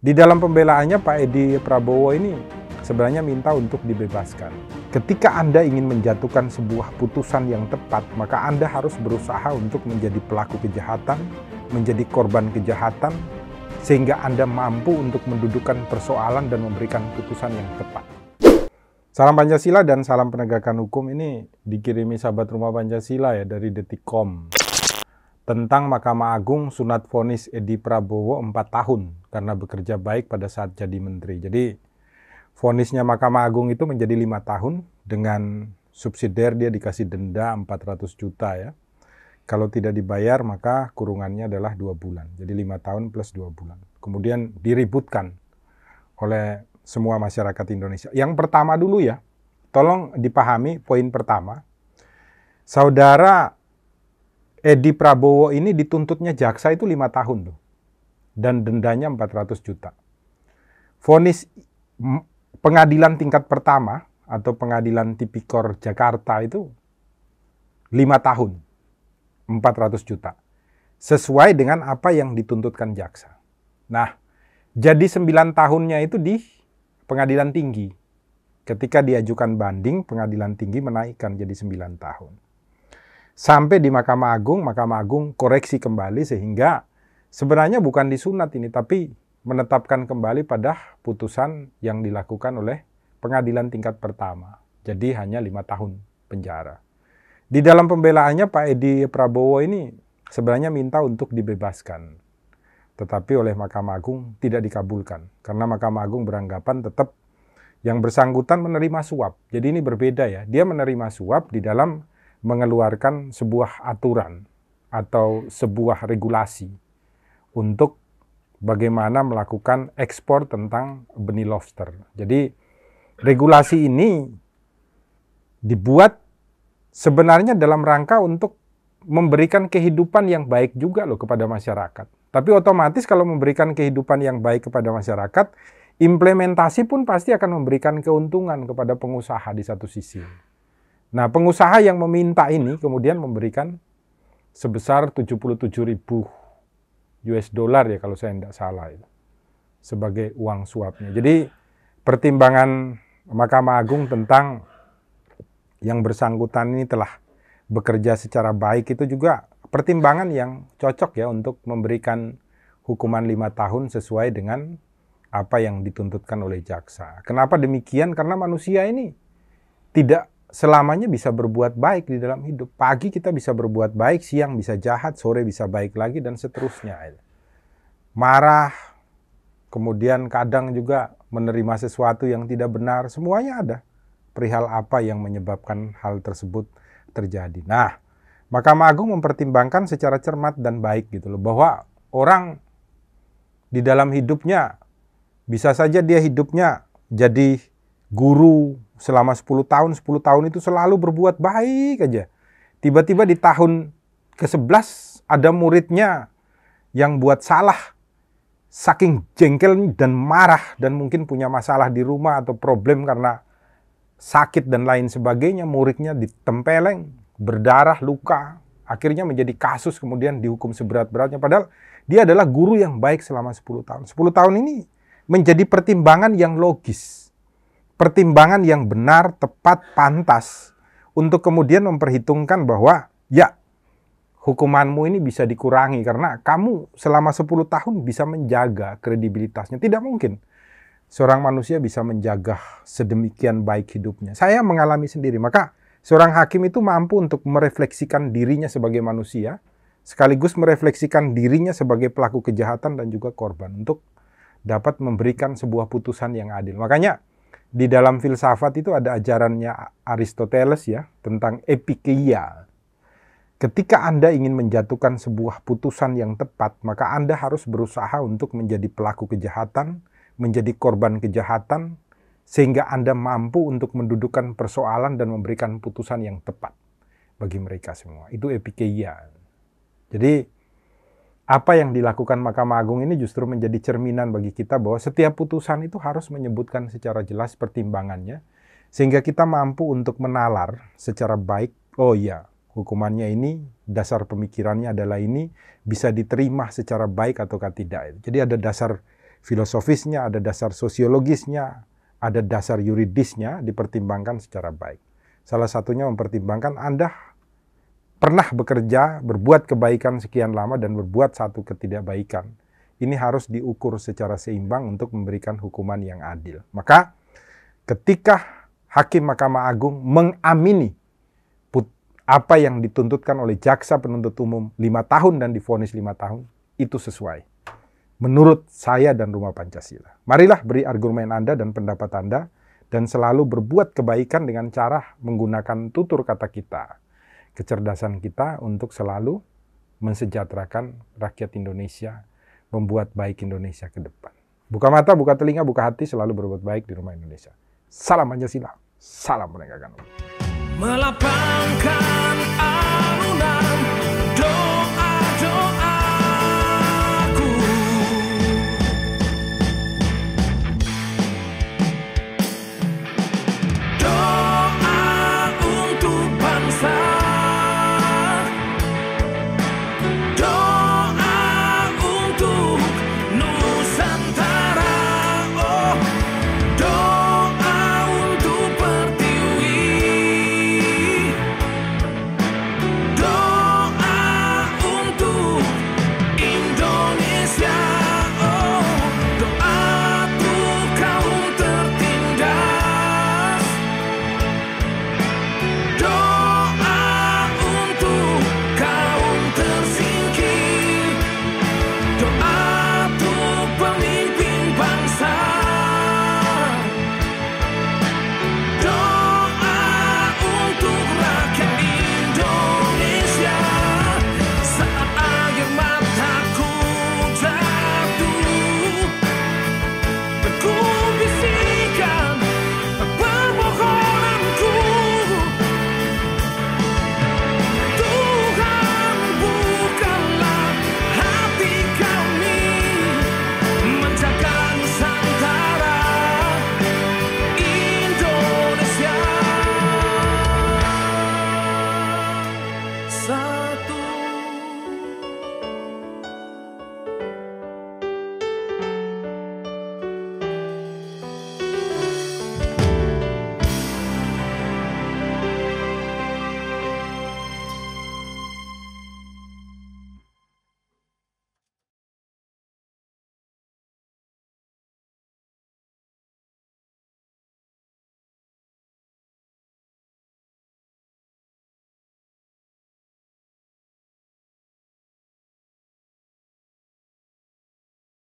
Di dalam pembelaannya Pak Edi Prabowo ini sebenarnya minta untuk dibebaskan. Ketika Anda ingin menjatuhkan sebuah putusan yang tepat, maka Anda harus berusaha untuk menjadi pelaku kejahatan, menjadi korban kejahatan, sehingga Anda mampu untuk mendudukan persoalan dan memberikan putusan yang tepat. Salam Pancasila dan salam penegakan hukum ini dikirimi sahabat rumah Pancasila ya dari Detikcom. Tentang Mahkamah Agung sunat vonis Edi Prabowo 4 tahun karena bekerja baik pada saat jadi menteri. Jadi vonisnya Mahkamah Agung itu menjadi 5 tahun dengan subsidiar dia dikasih denda 400 juta ya. Kalau tidak dibayar maka kurungannya adalah 2 bulan. Jadi 5 tahun plus 2 bulan. Kemudian diributkan oleh semua masyarakat Indonesia. Yang pertama dulu ya, tolong dipahami poin pertama. Saudara Edi Prabowo ini dituntutnya jaksa itu 5 tahun tuh. Dan dendanya 400 juta. Vonis pengadilan tingkat pertama atau pengadilan tipikor Jakarta itu 5 tahun. 400 juta. Sesuai dengan apa yang dituntutkan jaksa. Nah, jadi 9 tahunnya itu di pengadilan tinggi. Ketika diajukan banding, pengadilan tinggi menaikkan jadi 9 tahun. Sampai di Mahkamah Agung koreksi kembali sehingga sebenarnya bukan disunat ini, tapi menetapkan kembali pada putusan yang dilakukan oleh pengadilan tingkat pertama. Jadi hanya 5 tahun penjara. Di dalam pembelaannya Pak Edi Prabowo ini sebenarnya minta untuk dibebaskan. Tetapi oleh Mahkamah Agung tidak dikabulkan. Karena Mahkamah Agung beranggapan tetap yang bersangkutan menerima suap. Jadi ini berbeda ya. Dia menerima suap di dalam mengeluarkan sebuah aturan atau sebuah regulasi untuk bagaimana melakukan ekspor tentang benih lobster. Jadi regulasi ini dibuat sebenarnya dalam rangka untuk memberikan kehidupan yang baik juga loh kepada masyarakat. Tapi otomatis kalau memberikan kehidupan yang baik kepada masyarakat, implementasi pun pasti akan memberikan keuntungan kepada pengusaha di satu sisi. Nah, pengusaha yang meminta ini kemudian memberikan sebesar 77.000 US dollar ya kalau saya tidak salah itu sebagai uang suapnya. Jadi pertimbangan Mahkamah Agung tentang yang bersangkutan ini telah bekerja secara baik itu juga pertimbangan yang cocok ya untuk memberikan hukuman 5 tahun sesuai dengan apa yang dituntutkan oleh jaksa. Kenapa demikian? Karena manusia ini tidak selamanya bisa berbuat baik di dalam hidup. Pagi kita bisa berbuat baik, siang bisa jahat, sore bisa baik lagi, dan seterusnya. Marah, kemudian kadang juga menerima sesuatu yang tidak benar, semuanya ada. Perihal apa yang menyebabkan hal tersebut terjadi. Nah, Mahkamah Agung mempertimbangkan secara cermat dan baik gitu loh, bahwa orang di dalam hidupnya bisa saja dia hidupnya jadi guru selama 10 tahun itu selalu berbuat baik aja. Tiba-tiba di tahun ke-11 ada muridnya yang buat salah, saking jengkel dan marah dan mungkin punya masalah di rumah atau problem karena sakit dan lain sebagainya, muridnya ditempeleng, berdarah, luka, akhirnya menjadi kasus kemudian dihukum seberat-beratnya. Padahal dia adalah guru yang baik selama 10 tahun. 10 tahun ini menjadi pertimbangan yang logis. Pertimbangan yang benar, tepat, pantas untuk kemudian memperhitungkan bahwa ya hukumanmu ini bisa dikurangi karena kamu selama 10 tahun bisa menjaga kredibilitasnya. Tidak mungkin seorang manusia bisa menjaga sedemikian baik hidupnya. Saya mengalami sendiri, maka seorang hakim itu mampu untuk merefleksikan dirinya sebagai manusia, sekaligus merefleksikan dirinya sebagai pelaku kejahatan dan juga korban untuk dapat memberikan sebuah putusan yang adil. Makanya di dalam filsafat itu ada ajarannya Aristoteles ya, tentang epikeia. Ketika Anda ingin menjatuhkan sebuah putusan yang tepat, maka Anda harus berusaha untuk menjadi pelaku kejahatan, menjadi korban kejahatan, sehingga Anda mampu untuk mendudukan persoalan dan memberikan putusan yang tepat bagi mereka semua. Itu epikeia. Jadi apa yang dilakukan Mahkamah Agung ini justru menjadi cerminan bagi kita bahwa setiap putusan itu harus menyebutkan secara jelas pertimbangannya, sehingga kita mampu untuk menalar secara baik, oh iya, hukumannya ini, dasar pemikirannya adalah ini, bisa diterima secara baik ataukah tidak. Jadi ada dasar filosofisnya, ada dasar sosiologisnya, ada dasar yuridisnya dipertimbangkan secara baik. Salah satunya mempertimbangkan Anda pernah bekerja, berbuat kebaikan sekian lama dan berbuat satu ketidakbaikan. Ini harus diukur secara seimbang untuk memberikan hukuman yang adil. Maka ketika Hakim Mahkamah Agung mengamini apa yang dituntutkan oleh jaksa penuntut umum 5 tahun dan divonis 5 tahun, itu sesuai menurut saya dan Rumah Pancasila. Marilah beri argumen Anda dan pendapat Anda, dan selalu berbuat kebaikan dengan cara menggunakan tutur kata kita, kecerdasan kita untuk selalu mensejahterakan rakyat Indonesia, membuat baik Indonesia ke depan. Buka mata, buka telinga, buka hati, selalu berbuat baik di Rumah Indonesia. Salam Pancasila, salam penegakan hukum. Melapangkan alunan